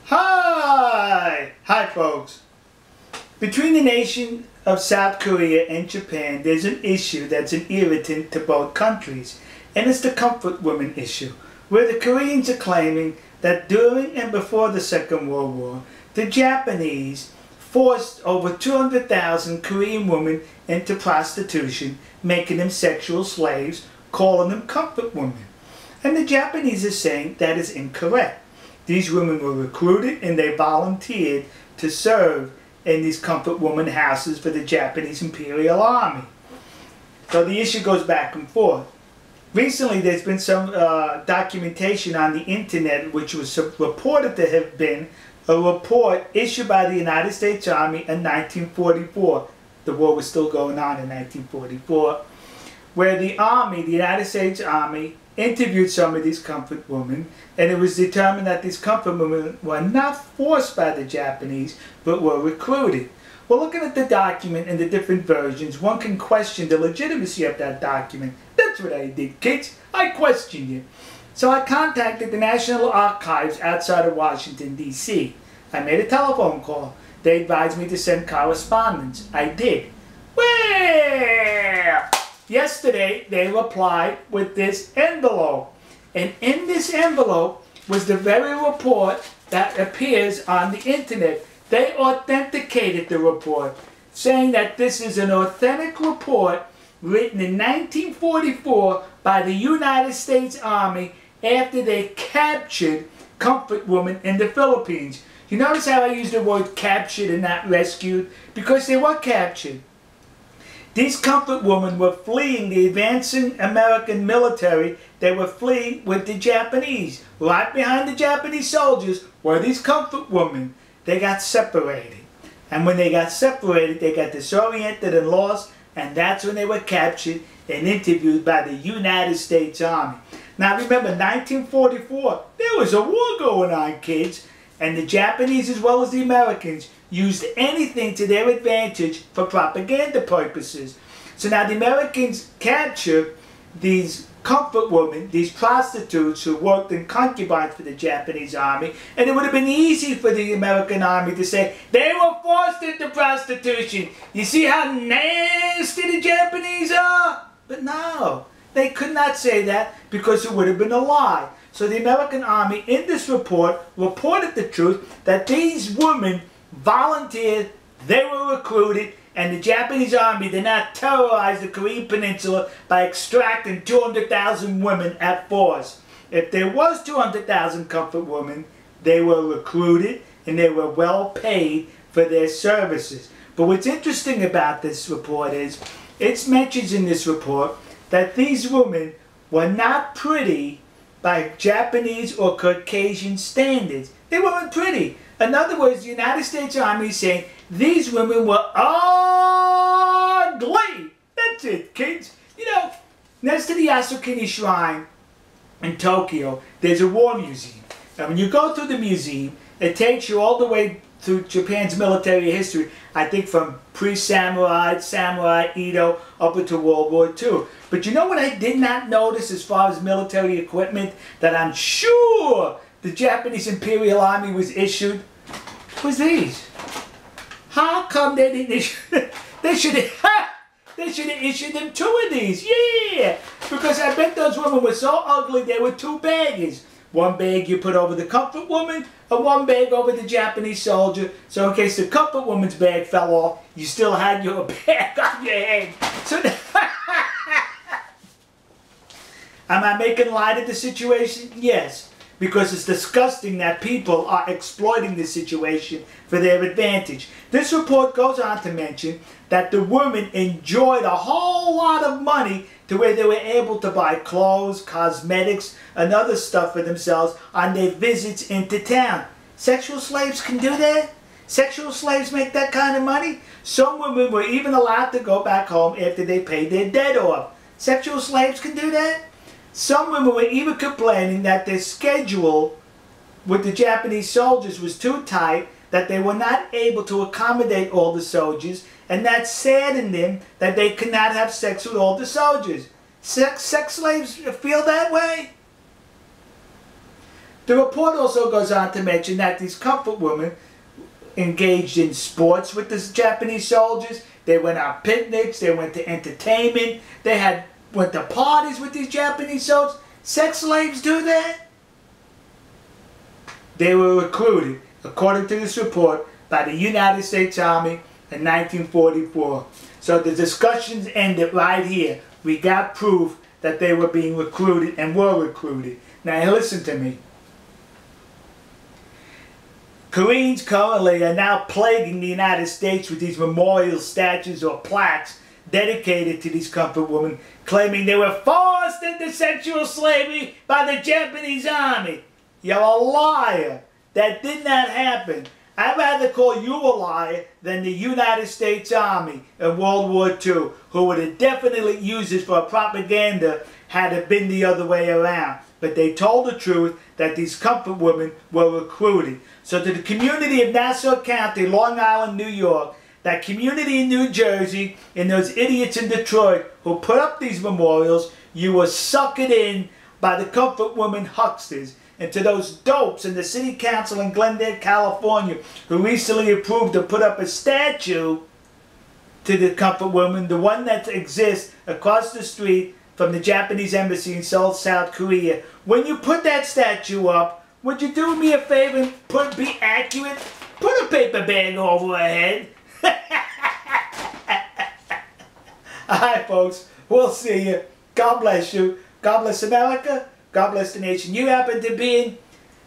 Hi folks. Between the nation of South Korea and Japan, there's an issue that's an irritant to both countries, and it's the comfort women issue, where the Koreans are claiming that during and before the Second World War, the Japanese forced over 200,000 Korean women into prostitution, making them sexual slaves, calling them comfort women. And the Japanese are saying that is incorrect. These women were recruited and they volunteered to serve in these comfort woman houses for the Japanese Imperial Army. So the issue goes back and forth. Recently there's been some documentation on the internet which was reported to have been a report issued by the United States Army in 1944. The war was still going on in 1944, where the Army, the United States Army, interviewed some of these comfort women, and it was determined that these comfort women were not forced by the Japanese, but were recruited. Well, looking at the document and the different versions, one can question the legitimacy of that document. That's what I did, kids. I questioned it. So I contacted the National Archives outside of Washington, D.C. I made a telephone call. They advised me to send correspondence. I did. Well, yesterday they replied with this envelope. And in this envelope was the very report that appears on the internet. They authenticated the report, saying that this is an authentic report written in 1944 by the United States Army after they captured comfort women in the Philippines. You notice how I use the word captured and not rescued? Because they were captured. These comfort women were fleeing the advancing American military. They were fleeing with the Japanese. Right behind the Japanese soldiers were these comfort women. They got separated. And when they got separated, they got disoriented and lost, and that's when they were captured and interviewed by the United States Army. Now remember, 1944, there was a war going on, kids, and the Japanese as well as the Americans used anything to their advantage for propaganda purposes. So now the Americans captured these comfort women, these prostitutes who worked in concubines for the Japanese army, and it would have been easy for the American army to say, they were forced into prostitution. You see how nasty the Japanese are? But no, they could not say that because it would have been a lie. So the American army in this report reported the truth that these women volunteered, they were recruited, and the Japanese army did not terrorize the Korean peninsula by extracting 200,000 women at force. If there was 200,000 comfort women, they were recruited and they were well paid for their services. But what's interesting about this report is, it mentions in this report that these women were not pretty by Japanese or Caucasian standards. They weren't pretty. In other words, the United States Army is saying these women were ugly. That's it, kids. You know, next to the Yasukuni Shrine in Tokyo, there's a war museum. And when you go through the museum, it takes you all the way through Japan's military history, I think from pre-samurai, samurai, Edo, up into World War II. But you know what I did not notice as far as military equipment that I'm sure the Japanese Imperial Army was issued? Was these. How come they didn't issue they should have issued them 2 of these. Yeah! Because I bet those women were so ugly they were 2 bags. One bag you put over the comfort woman, and one bag over the Japanese soldier. So in case the comfort woman's bag fell off, you still had your bag on your head. So am I making light of the situation? Yes. Because it's disgusting that people are exploiting the situation for their advantage. This report goes on to mention that the women enjoyed a whole lot of money to where they were able to buy clothes, cosmetics, and other stuff for themselves on their visits into town. Sexual slaves can do that? Sexual slaves make that kind of money? Some women were even allowed to go back home after they paid their debt off. Sexual slaves can do that? Some women were even complaining that their schedule with the Japanese soldiers was too tight, that they were not able to accommodate all the soldiers, and that saddened them that they could not have sex with all the soldiers. Sex slaves feel that way? The report also goes on to mention that these comfort women engaged in sports with the Japanese soldiers. They went on picnics, they went to entertainment, they went to parties with these Japanese soldiers. Sex slaves do that? They were recruited, according to this report, by the United States Army in 1944. So the discussions ended right here. We got proof that they were being recruited and were recruited. Now listen to me. Koreans currently are now plaguing the United States with these memorial statues or plaques dedicated to these comfort women, claiming they were forced into sexual slavery by the Japanese army. You're a liar. That did not happen. I'd rather call you a liar than the United States Army in World War II, who would have definitely used this for propaganda had it been the other way around. But they told the truth that these comfort women were recruited. So to the community of Nassau County, Long Island, New York, that community in New Jersey, and those idiots in Detroit who put up these memorials, you were suckered in by the comfort women hucksters. And to those dopes in the city council in Glendale, California, who recently approved to put up a statue to the comfort women, the one that exists across the street from the Japanese embassy in Seoul, South Korea. When you put that statue up, would you do me a favor and be accurate? Put a paper bag over her head. Alright folks, we'll see you. God bless you. God bless America. God bless the nation you happen to be in.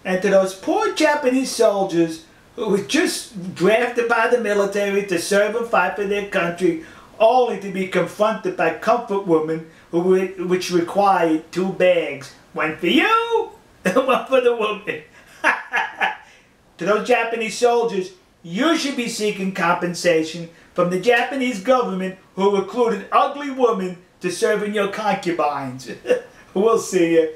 And to those poor Japanese soldiers who were just drafted by the military to serve and fight for their country, only to be confronted by comfort women which required 2 bags. One for you and one for the woman. To those Japanese soldiers, you should be seeking compensation from the Japanese government who recruited ugly women to serve in your concubines. We'll see you.